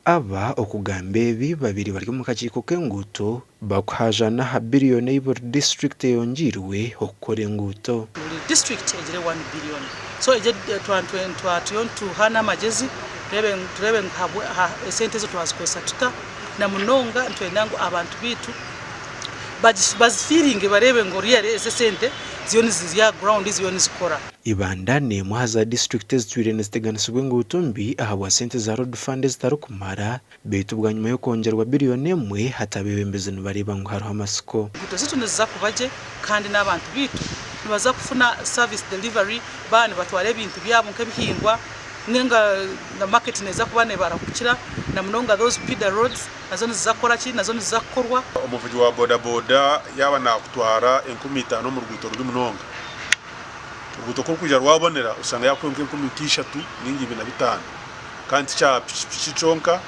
aba okugamba ebi babiri bari mu kakiiko k'enguuto bakuhajana ha biliyoni y'iburi district yongiirwe okukora enguuto. District ejire 1 billion. So ejje tuhana amagezi turebe esente zo twazikozesa tuta na munonga ntwendango abantu bitu bazifiringe barebe ngo real sente ziyoni zizya ground ziyoni zikora. Ibanda ne muhaza district ezitwire neziteganisibwa enguuto mbi ahabwa sente za road fund zitarukumara betu bwa nyuma yo kongerwa biliyoni emwe hatabebembeze nibareba ngo hariho amasiko. Enguuto zitu niziza kubaje kandi n'abantu bitu nibaza kufuna service delivery bani batwara ebintu byabo nk'ebihingwa nenga na market neza kubane barakukira na munonga those feeder roads nazo nizakora ki nazo nizakorwa. Umuvugi wa boda boda yaba nakutwara 15 mu ruguto ruri munonga uruguto ko kuja rwabonera usanga yakwonke 13 ningi 25 kandi cha pichichonka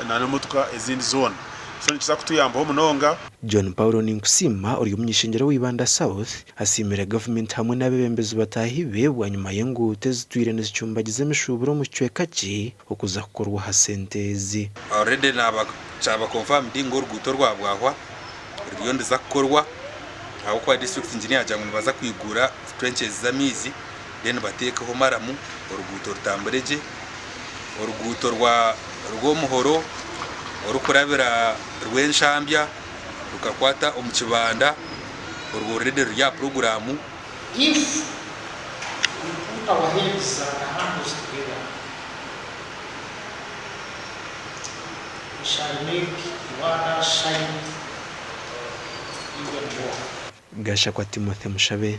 na motuka ezindi zone so nikiza kutuyamba ho munonga. John Paulo Ninkusima uri umunyishingiro w'Ibanda South asimira government hamwe n'abebembezi batahibe bwa nyuma y'enguuto ezitwire necumbagiza emishuburo mu cweka ki okuza kukorwa ha sentezi. Already chaba confirm dingo ruguto rwabwahwa ryo ndiza kukorwa aho kwa district engineer cyangwa baza kwigura trenches z'amizi then batekaho maramu uruguto rutambureje uruguto rwo muhoro urukurabira rw'enshambya rukakwata omukibanda urwo rede rya program. If we put our heads and hands together, we shall make Ibanda shine even more. Gasha kwa Timothy Mushabe.